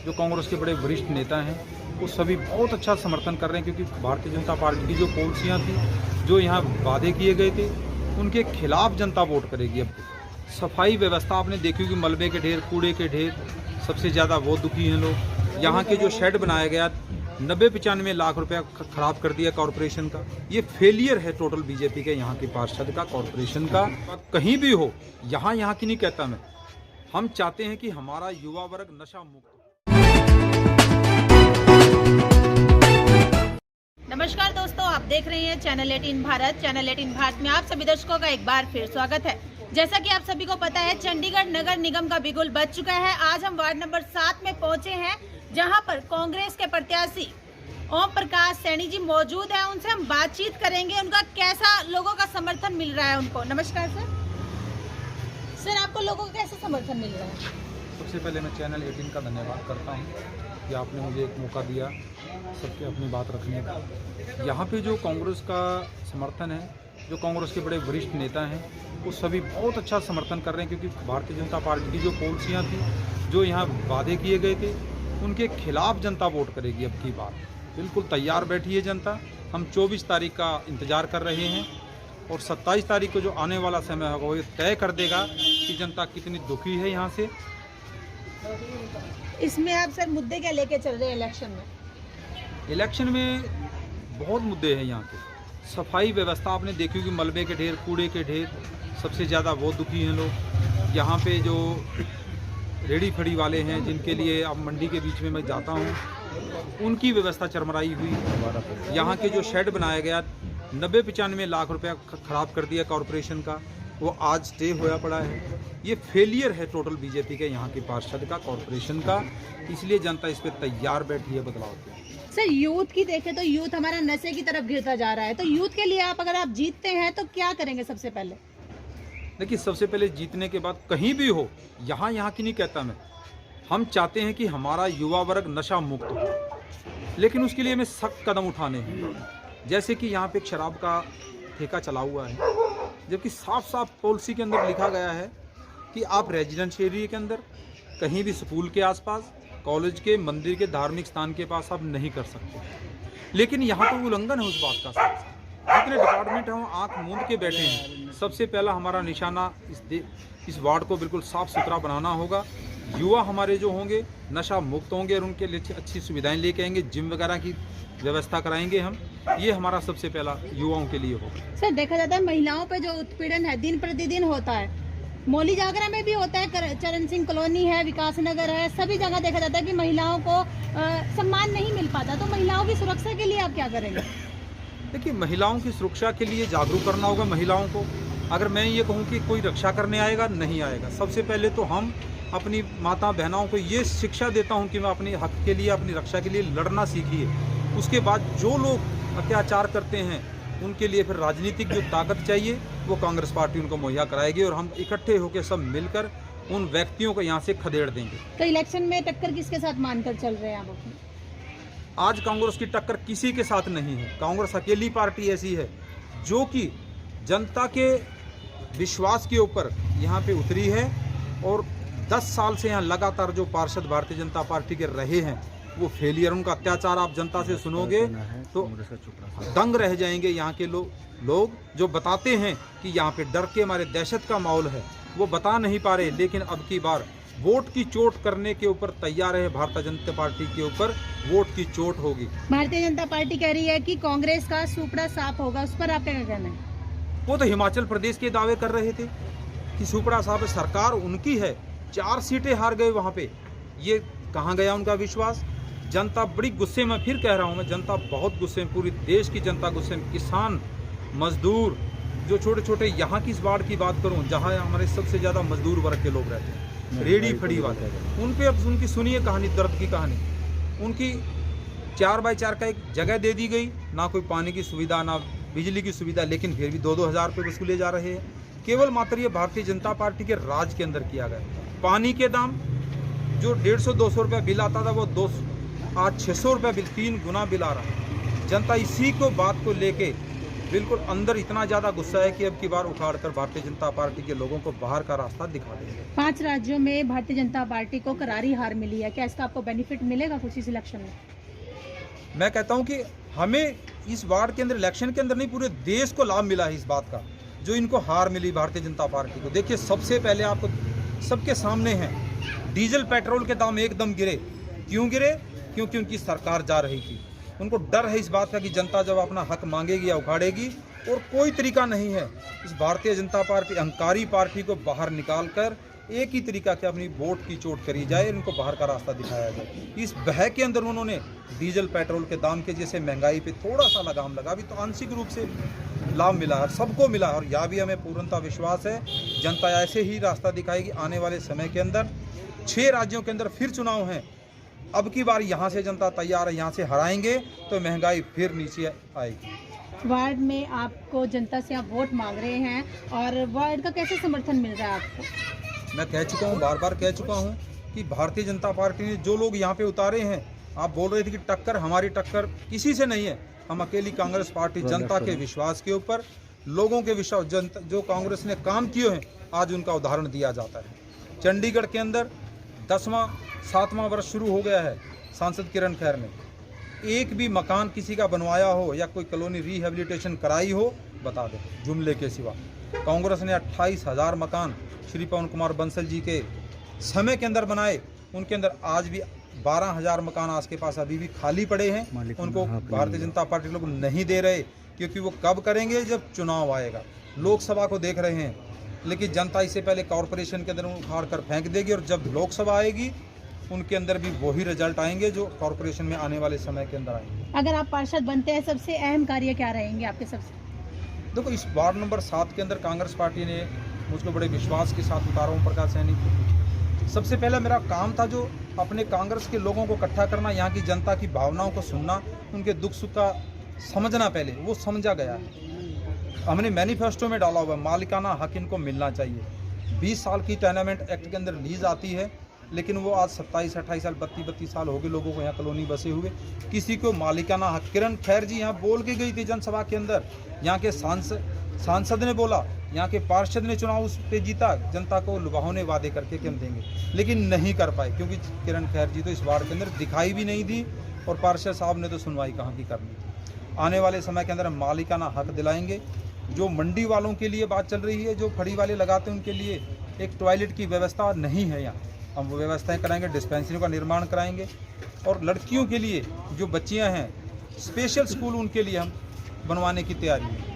जो कांग्रेस के बड़े वरिष्ठ नेता हैं, वो सभी बहुत अच्छा समर्थन कर रहे हैं, क्योंकि भारतीय जनता पार्टी की जो पॉलिसियाँ थी, जो यहाँ वादे किए गए थे, उनके खिलाफ जनता वोट करेगी। अब सफाई व्यवस्था आपने देखी होगी, मलबे के ढेर, कूड़े के ढेर, सबसे ज़्यादा वो दुखी हैं लोग। यहाँ के जो शेड बनाया गया 90-95 लाख रुपया खराब कर दिया कॉरपोरेशन का। ये फेलियर है टोटल बीजेपी के यहाँ के पार्षद का, कॉरपोरेशन का। कहीं भी हो, यहाँ की नहीं कहता मैं, हम चाहते हैं कि हमारा युवा वर्ग नशा मुक्त हो। नमस्कार दोस्तों, आप देख रहे हैं चैनल 18 भारत। चैनल 18 भारत में आप सभी दर्शकों का एक बार फिर स्वागत है। जैसा कि आप सभी को पता है, चंडीगढ़ नगर निगम का बिगुल बज चुका है। आज हम वार्ड नंबर 7 में पहुंचे हैं, जहां पर कांग्रेस के प्रत्याशी ओम प्रकाश सैनी जी मौजूद हैं। उनसे हम बातचीत करेंगे, उनका कैसा लोगों का समर्थन मिल रहा है उनको। नमस्कार सर, आपको लोगों का कैसा समर्थन मिल रहा है? सबसे पहले मैं चैनल 18 का धन्यवाद करता हूँ कि आपने मुझे एक मौका दिया सबके अपनी बात रखने का। यहाँ पे जो कांग्रेस का समर्थन है, जो कांग्रेस के बड़े वरिष्ठ नेता हैं, वो सभी बहुत अच्छा समर्थन कर रहे हैं, क्योंकि भारतीय जनता पार्टी की जो पॉलिसियाँ थी, जो यहाँ वादे किए गए थे, उनके खिलाफ जनता वोट करेगी। अब की बार बिल्कुल तैयार बैठी है जनता। हम 24 तारीख का इंतज़ार कर रहे हैं और 27 तारीख को जो आने वाला समय होगा वो तय कर देगा कि जनता कितनी दुखी है यहाँ से। इसमें आप सर मुद्दे क्या लेके चल रहे हैं इलेक्शन में? इलेक्शन में बहुत मुद्दे हैं यहाँ के। सफाई व्यवस्था आपने देखी होगी, मलबे के ढेर, कूड़े के ढेर, सबसे ज़्यादा वो दुखी हैं लोग। यहाँ पे जो रेडी फड़ी वाले हैं, जिनके लिए अब मंडी के बीच में मैं जाता हूँ, उनकी व्यवस्था चरमराई हुई। यहाँ के जो शेड बनाया गया 90-95 लाख रुपया खराब कर दिया कॉरपोरेशन का, वो आज स्टे होया पड़ा है। ये फेलियर है टोटल बीजेपी के यहाँ के पार्षद का, कॉरपोरेशन का। इसलिए जनता इस पर तैयार बैठी है बदलाव के। सर, यूथ की देखें तो यूथ हमारा नशे की तरफ गिरता जा रहा है, तो यूथ के लिए अगर आप जीतते हैं तो क्या करेंगे? सबसे पहले देखिए, सबसे पहले जीतने के बाद कहीं भी हो, यहाँ की नहीं कहता मैं, हम चाहते हैं कि हमारा युवा वर्ग नशा मुक्त हो, लेकिन उसके लिए हमें सख्त कदम उठाने हैं। जैसे कि यहाँ पे एक शराब का ठेका चला हुआ है, जबकि साफ साफ पॉलिसी के अंदर लिखा गया है कि आप रेजिडेंशियल एरिया के अंदर, कहीं भी स्कूल के आसपास, कॉलेज के, मंदिर के, धार्मिक स्थान के पास आप नहीं कर सकते। लेकिन यहाँ तो उल्लंघन है उस बात का। जितने डिपार्टमेंट हैं वो आँख मूंद के बैठे हैं। सबसे पहला हमारा निशाना इस वार्ड को बिल्कुल साफ सुथरा बनाना होगा। युवा हमारे जो होंगे नशा मुक्त होंगे और उनके लिए अच्छी सुविधाएं लेके आएंगे। जिम वगैरह की व्यवस्था कराएंगे हम। ये हमारा सबसे पहला युवाओं के लिए होगा। सर, देखा जाता है महिलाओं पे जो उत्पीड़न है दिन प्रतिदिन होता है। मौली जागरा में भी होता है, चरण सिंह कॉलोनी है, विकास नगर है, सभी जगह देखा जाता है कि महिलाओं को सम्मान नहीं मिल पाता। तो महिलाओं की सुरक्षा के लिए आप क्या करेंगे? देखिए, महिलाओं की सुरक्षा के लिए जागरूक करना होगा महिलाओं को। अगर मैं ये कहूँ कि कोई रक्षा करने आएगा, नहीं आएगा। सबसे पहले तो हम अपनी माता बहनों को ये शिक्षा देता हूँ कि मैं अपने हक के लिए, अपनी रक्षा के लिए लड़ना सीखिए। उसके बाद जो लोग अत्याचार करते हैं उनके लिए फिर राजनीतिक जो ताकत चाहिए वो कांग्रेस पार्टी उनको मुहैया कराएगी, और हम इकट्ठे होकर सब मिलकर उन व्यक्तियों को यहाँ से खदेड़ देंगे। तो इलेक्शन में टक्कर किसके साथ मानकर चल रहे हैं आप अपनी? आज कांग्रेस की टक्कर किसी के साथ नहीं है। कांग्रेस अकेली पार्टी ऐसी है जो कि जनता के विश्वास के ऊपर यहाँ पे उतरी है, और 10 साल से यहाँ लगातार जो पार्षद भारतीय जनता पार्टी के रहे हैं वो फेलियर, उनका अत्याचार आप जनता से सुनोगे तो दंग रह जाएंगे। यहाँ के लोग जो बताते हैं कि यहाँ पे डर के हमारे दहशत का माहौल है, वो बता नहीं पा रहे। लेकिन अब की बार वोट की चोट करने के ऊपर तैयार है। भारतीय जनता पार्टी के ऊपर वोट की चोट होगी। भारतीय जनता पार्टी कह रही है कि कांग्रेस का सुपड़ा साफ होगा, उस पर आप क्या कहना है? वो तो हिमाचल प्रदेश के दावे कर रहे थे कि सुपड़ा साफ, सरकार उनकी है, 4 सीटें हार गए वहाँ पे। ये कहाँ गया उनका विश्वास? जनता बड़ी गुस्से में, फिर कह रहा हूँ मैं, जनता बहुत गुस्से में, पूरी देश की जनता गुस्से में। किसान, मजदूर, जो छोटे छोटे, यहाँ की इस वार्ड की बात करूँ जहाँ हमारे सबसे ज़्यादा मजदूर वर्ग के लोग रहते हैं, रेडी फड़ी वाले, उन पे अब उनकी सुनिए कहानी, दर्द की कहानी। उनकी 4x4 का एक जगह दे दी गई, ना कोई पानी की सुविधा, ना बिजली की सुविधा, लेकिन फिर भी 2-2 हज़ार रुपये वसूले जा रहे हैं। केवल मात्र ये भारतीय जनता पार्टी के राज के अंदर किया गया। पानी के दाम जो 150-200 रुपये बिल आता था, वो आज 600 रुपये बिल, 3 गुना बिल आ रहा है। जनता इसी को बात को लेके बिल्कुल अंदर इतना ज़्यादा गुस्सा है कि अब की बार उखाड़ कर भारतीय जनता पार्टी के लोगों को बाहर का रास्ता दिखा देंगे। 5 राज्यों में भारतीय जनता पार्टी को करारी हार मिली है, क्या इसका आपको बेनिफिट मिलेगा कुछ इस इलेक्शन में? मैं कहता हूं कि हमें इस बार के अंदर इलेक्शन के अंदर नहीं, पूरे देश को लाभ मिला है इस बात का, जो इनको हार मिली भारतीय जनता पार्टी को। देखिए, सबसे पहले आपको सबके सामने है, डीजल पेट्रोल के दाम एकदम गिरे। क्यों गिरे? क्योंकि उनकी सरकार जा रही थी। उनको डर है इस बात का कि जनता जब अपना हक मांगेगी या उखाड़ेगी, और कोई तरीका नहीं है इस भारतीय जनता पार्टी अहंकारी पार्टी को बाहर निकाल कर एक ही तरीका कि अपनी वोट की चोट करी जाए, इनको बाहर का रास्ता दिखाया जाए। इस बह के अंदर उन्होंने डीजल पेट्रोल के दाम के जैसे महंगाई पे थोड़ा सा लगाम लगा, अभी तो आंशिक रूप से लाभ मिला है, सबको मिला है। और यह भी हमें पूर्णतः विश्वास है, जनता ऐसे ही रास्ता दिखाएगी आने वाले समय के अंदर। 6 राज्यों के अंदर फिर चुनाव हैं, अब की बार यहाँ से जनता तैयार है, यहाँ से हराएंगे तो महंगाई फिर नीचे आएगी। वार्ड में आपको जनता से आप वोट मांग रहे हैं, और वार्ड का कैसे समर्थन मिल रहा है आपको? मैं कह चुका हूँ, बार बार कह चुका हूँ कि भारतीय जनता पार्टी ने जो लोग यहाँ पे उतारे हैं, आप बोल रहे थे कि टक्कर, हमारी टक्कर किसी से नहीं है। हम अकेली कांग्रेस पार्टी जनता के विश्वास के ऊपर, लोगों के विश्वास, जनता जो कांग्रेस ने काम किए हैं आज उनका उदाहरण दिया जाता है। चंडीगढ़ के अंदर 7वां वर्ष शुरू हो गया है सांसद किरण खैर ने। एक भी मकान किसी का बनवाया हो या कोई कॉलोनी रिहेबिलिटेशन कराई हो, बता दो, जुमले के सिवा। कांग्रेस ने 28,000 मकान श्री पवन कुमार बंसल जी के समय के अंदर बनाए, उनके अंदर आज भी 12,000 मकान आज के पास अभी भी खाली पड़े हैं। उनको भारतीय जनता पार्टी लोग नहीं दे रहे, क्योंकि वो कब करेंगे? जब चुनाव आएगा। लोकसभा को देख रहे हैं, लेकिन जनता इससे पहले कॉरपोरेशन के अंदर उखाड़ कर फेंक देगी, और जब लोकसभा आएगी उनके अंदर भी वही रिजल्ट आएंगे जो कॉरपोरेशन में आने वाले समय के अंदर आएंगे। अगर आप पार्षद बनते हैं, सबसे अहम कार्य क्या रहेंगे आपके? सबसे देखो, इस वार्ड नंबर 7 के अंदर कांग्रेस पार्टी ने मुझको बड़े विश्वास के साथ उतारा हूँ प्रकाश सैनी को। सबसे पहला मेरा काम था जो अपने कांग्रेस के लोगों को इकट्ठा करना, यहाँ की जनता की भावनाओं को सुनना, उनके दुख सुख का समझना। पहले वो समझा गया है। हमने मैनिफेस्टो में डाला हुआ मालिकाना हक इनको मिलना चाहिए। 20 साल की टेनामेंट एक्ट के अंदर लीज आती है, लेकिन वो आज 27-28 साल 32 साल हो गए लोगों को यहाँ कॉलोनी बसे हुए, किसी को मालिकाना हक। किरण खैर जी यहाँ बोल के गई थी जनसभा के अंदर, यहाँ के सांसद ने बोला, यहाँ के पार्षद ने चुनाव उस पे जीता, जनता को लुभावने वादे करके कि हम देंगे, लेकिन नहीं कर पाए, क्योंकि किरण खैर जी तो इस वार्ड के अंदर दिखाई भी नहीं दी, और पार्षद साहब ने तो सुनवाई कहाँ की करनी थी। आने वाले समय के अंदर हम मालिकाना हक दिलाएंगे। जो मंडी वालों के लिए बात चल रही है, जो फड़ी वाले लगाते हैं, उनके लिए एक टॉयलेट की व्यवस्था नहीं है यहाँ, हम वो व्यवस्थाएं कराएंगे। डिस्पेंसरी का निर्माण कराएंगे, और लड़कियों के लिए जो बच्चियां हैं, स्पेशल स्कूल उनके लिए हम बनवाने की तैयारी है।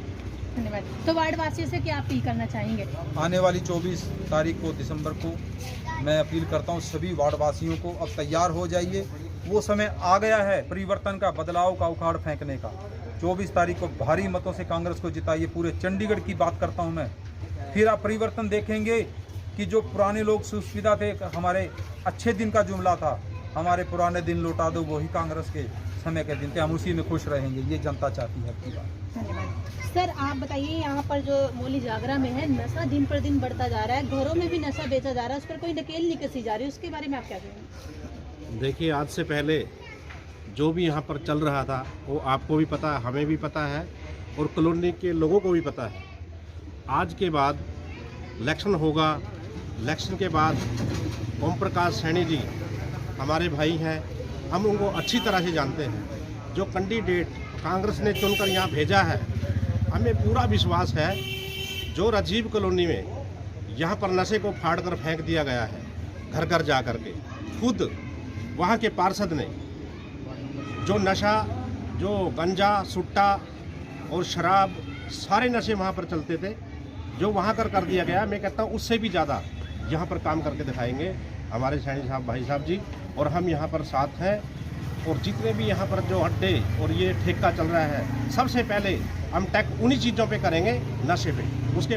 धन्यवाद। तो वार्ड वासियों से क्या अपील करना चाहेंगे? आने वाली 24 तारीख को दिसंबर को मैं अपील करता हूं सभी वार्ड वासियों को, अब तैयार हो जाइए। वो समय आ गया है परिवर्तन का, बदलाव का, उखाड़ फेंकने का। 24 तारीख को भारी मतों से कांग्रेस को जिताइए। पूरे चंडीगढ़ की बात करता हूँ मैं। फिर आप परिवर्तन देखेंगे कि जो पुराने लोग सुविधा थे, हमारे अच्छे दिन का जुमला था, हमारे पुराने दिन लौटा दो, वही कांग्रेस के समय के दिन थे, हम उसी में खुश रहेंगे। ये जनता चाहती है आपकी बात। धन्यवाद। सर, आप बताइए, यहाँ पर जो मौली जागरा में है, नशा दिन पर दिन बढ़ता जा रहा है, घरों में भी नशा बेचा जा रहा है, उस पर कोई नकेल नहीं कसी जा रही, उसके बारे में आप क्या कहेंगे? देखिए, आज से पहले जो भी यहाँ पर चल रहा था वो आपको भी पता है, हमें भी पता है, और कॉलोनी के लोगों को भी पता है। आज के बाद इलेक्शन होगा, इलेक्शन के बाद ओम प्रकाश सैनी जी हमारे भाई हैं, हम उनको अच्छी तरह से जानते हैं। जो कैंडिडेट कांग्रेस ने चुनकर यहाँ भेजा है, हमें पूरा विश्वास है। जो राजीव कॉलोनी में यहाँ पर नशे को फाड़ कर फेंक दिया गया है, घर घर जा कर के, खुद वहाँ के पार्षद ने जो नशा, जो गंजा, सुट्टा और शराब, सारे नशे वहाँ पर चलते थे, जो वहाँ कर दिया गया, मैं कहता हूँ उससे भी ज़्यादा यहाँ पर काम करके दिखाएंगे हमारे सैनी साहब, भाई साहब जी, और हम यहाँ पर साथ हैं। और जितने भी यहाँ पर जो अड्डे और ये ठेका चल रहा है, सबसे पहले हम टैक उन्हीं चीज़ों पे करेंगे, नशे पे। उसके